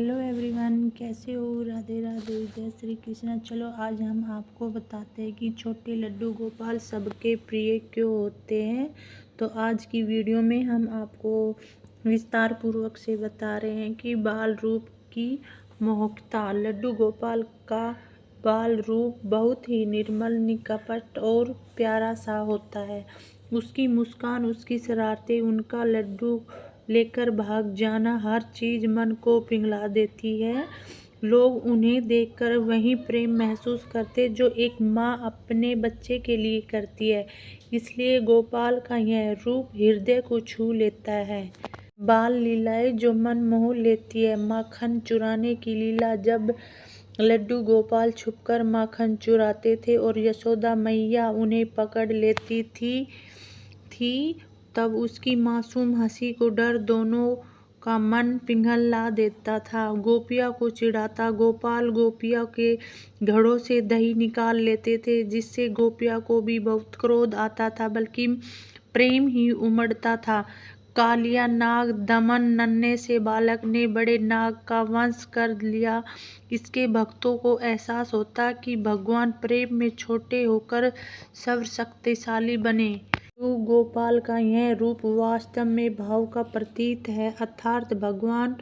Hello everyone, कैसे हो। राधे राधे, जय श्री कृष्ण। चलो आज हम आपको बताते हैं कि छोटे लड्डू गोपाल सबके प्रिय क्यों होते हैं। तो आज की वीडियो में हम आपको विस्तार पूर्वक से बता रहे हैं कि बाल रूप की मोहकता। लड्डू गोपाल का बाल रूप बहुत ही निर्मल, निकपट और प्यारा सा होता है। उसकी मुस्कान, उसकी शरारतें, उनका लड्डू लेकर भाग जाना, हर चीज़ मन को पिघला देती है। लोग उन्हें देखकर वही प्रेम महसूस करते जो एक माँ अपने बच्चे के लिए करती है। इसलिए गोपाल का यह रूप हृदय को छू लेता है। बाल लीलाएं जो मन मोह लेती है। माखन चुराने की लीला। जब लड्डू गोपाल छुपकर माखन चुराते थे और यशोदा मैया उन्हें पकड़ लेती थी तब उसकी मासूम हंसी को डर दोनों का मन पिघला देता था। गोपियों को चिढ़ाता गोपाल गोपियों के घड़ों से दही निकाल लेते थे, जिससे गोपियों को भी बहुत क्रोध आता था, बल्कि प्रेम ही उमड़ता था। कालिया नाग दमन नन्हे से बालक ने बड़े नाग का वंश कर लिया। इसके भक्तों को एहसास होता कि भगवान प्रेम में छोटे होकर सर्वशक्तिशाली बने। गोपाल का यह रूप वास्तव में भाव का प्रतीक है, अर्थात भगवान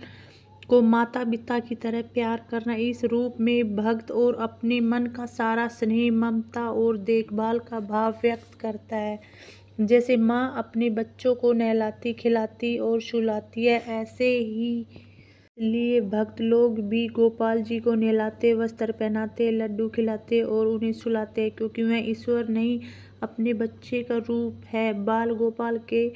को माता पिता की तरह प्यार करना। इस रूप में भक्त और अपने मन का सारा स्नेह, ममता और देखभाल का भाव व्यक्त करता है। जैसे माँ अपने बच्चों को नहलाती, खिलाती और सुलाती है, ऐसे ही लिए भक्त लोग भी गोपाल जी को नहलाते, वस्त्र पहनाते, लड्डू खिलाते और उन्हें सुलाते हैं, क्योंकि वह ईश्वर नहीं अपने बच्चे का रूप है। बाल गोपाल के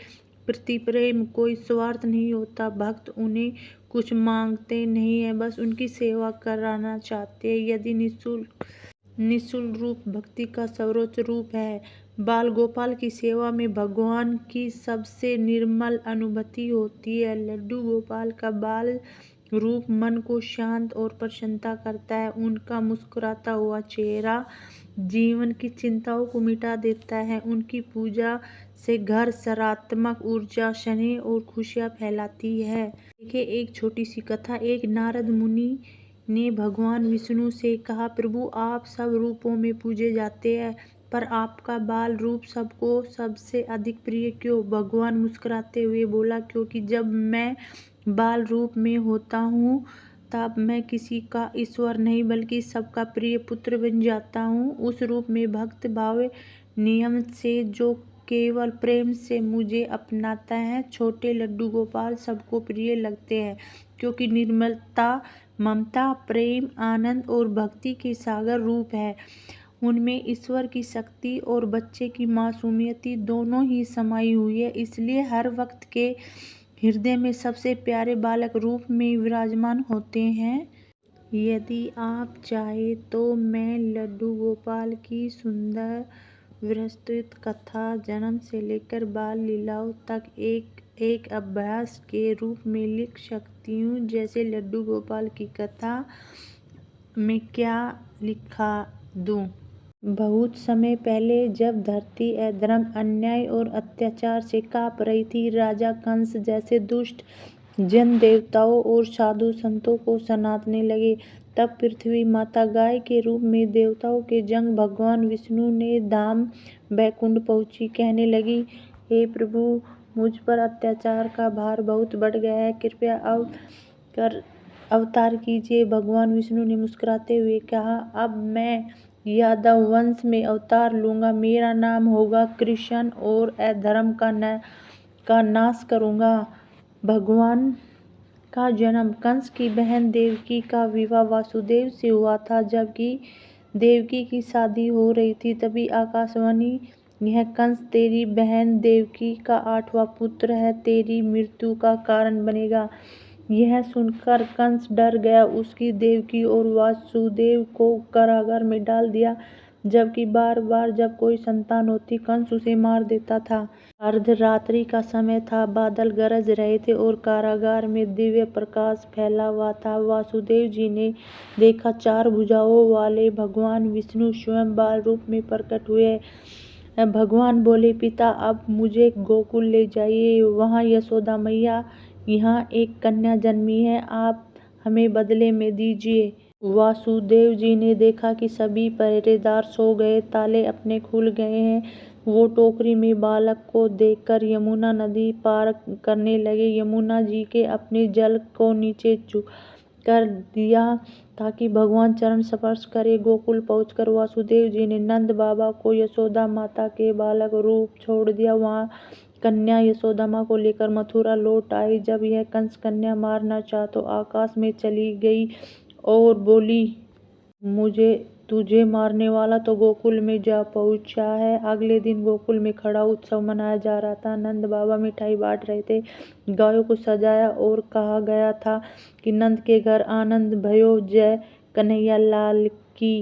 प्रति प्रेम कोई स्वार्थ नहीं होता। भक्त उन्हें कुछ मांगते नहीं है, बस उनकी सेवा कराना चाहते हैं। यदि निःशुल्क रूप भक्ति का सर्वोच्च रूप है। बाल गोपाल की सेवा में भगवान की सबसे निर्मल अनुभूति होती है। लड्डू गोपाल का बाल रूप मन को शांत और प्रसन्नता करता है। उनका मुस्कुराता हुआ चेहरा जीवन की चिंताओं को मिटा देता है। उनकी पूजा से घर सकारात्मक ऊर्जा, स्नेह और खुशियाँ फैलाती है। देखिए एक छोटी सी कथा। एक नारद मुनि ने भगवान विष्णु से कहा, प्रभु आप सब रूपों में पूजे जाते हैं, पर आपका बाल रूप सबको सबसे अधिक प्रिय क्यों। भगवान मुस्कुराते हुए बोला, क्योंकि जब मैं बाल रूप में होता हूँ तब मैं किसी का ईश्वर नहीं बल्कि सबका प्रिय पुत्र बन जाता हूँ। उस रूप में भक्त भाव नियम से जो केवल प्रेम से मुझे अपनाता है। छोटे लड्डू गोपाल सबको प्रिय लगते हैं, क्योंकि निर्मलता, ममता, प्रेम, आनंद और भक्ति के सागर रूप है। उनमें ईश्वर की शक्ति और बच्चे की मासूमियत दोनों ही समाई हुई है। इसलिए हर वक्त के हृदय में सबसे प्यारे बालक रूप में विराजमान होते हैं। यदि आप चाहे तो मैं लड्डू गोपाल की सुंदर विस्तृत कथा जन्म से लेकर बाल लीलाओं तक एक अभ्यास के रूप में लिख सकती हूँ। जैसे लड्डू गोपाल की कथा में क्या लिखा दूँ। बहुत समय पहले जब धरती अधर्म, अन्याय और अत्याचार से कांप रही थी, राजा कंस जैसे दुष्ट जन देवताओं और साधु संतों को सताने लगे, तब पृथ्वी माता गाय के रूप में देवताओं के जंग भगवान विष्णु ने धाम वैकुंठ पहुंची। कहने लगी, हे प्रभु, मुझ पर अत्याचार का भार बहुत बढ़ गया है, कृपया अवतार कीजिए। भगवान विष्णु ने मुस्कुराते हुए कहा, अब मैं यादव वंश में अवतार लूंगा। मेरा नाम होगा कृष्ण और अधर्म का नाश करूंगा। भगवान का जन्म। कंस की बहन देवकी का विवाह वासुदेव से हुआ था। जबकि देवकी की शादी हो रही थी, तभी आकाशवाणी, यह कंस तेरी बहन देवकी का 8वां पुत्र है, तेरी मृत्यु का कारण बनेगा। यह सुनकर कंस डर गया। उसकी देवकी और वासुदेव को कारागार में डाल दिया। जबकि बार बार जब कोई संतान होती, कंस उसे मार देता था। अर्धरात्रि का समय था, बादल गरज रहे थे और कारागार में दिव्य प्रकाश फैला हुआ था। वासुदेव जी ने देखा, 4 भुजाओं वाले भगवान विष्णु स्वयं बाल रूप में प्रकट हुए। भगवान बोले, पिता अब मुझे गोकुल ले जाइए, वहाँ यशोदा मैया यहाँ एक कन्या जन्मी है, आप हमें बदले में दीजिए। वासुदेव जी ने देखा कि सभी पहरेदार सो गए, ताले अपने खुल गए हैं। वो टोकरी में बालक को देखकर यमुना नदी पार करने लगे। यमुना जी के अपने जल को नीचे कर दिया ताकि भगवान चरण स्पर्श करे। गोकुल पहुंचकर वासुदेव जी ने नंद बाबा को यशोदा माता के बालक रूप छोड़ दिया। वहां कन्या यशोदा माँ को लेकर मथुरा लौट आई। जब यह कंस कन्या मारना चाहा तो आकाश में चली गई और बोली, मुझे तुझे मारने वाला तो गोकुल में जा पहुंचा है। अगले दिन गोकुल में खड़ा उत्सव मनाया जा रहा था। नंद बाबा मिठाई बांट रहे थे। गायों को सजाया और कहा गया था कि नंद के घर आनंद भयो, जय कन्हैया लाल की।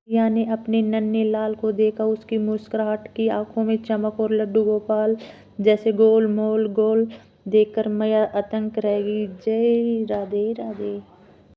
मैया ने अपने नन्हे लाल को देखा। उसकी मुस्कुराहट की आंखों में चमक और लड्डू गोपाल जैसे गोल मोल गोल देखकर मैया अतंक रह गई। जय राधे राधे।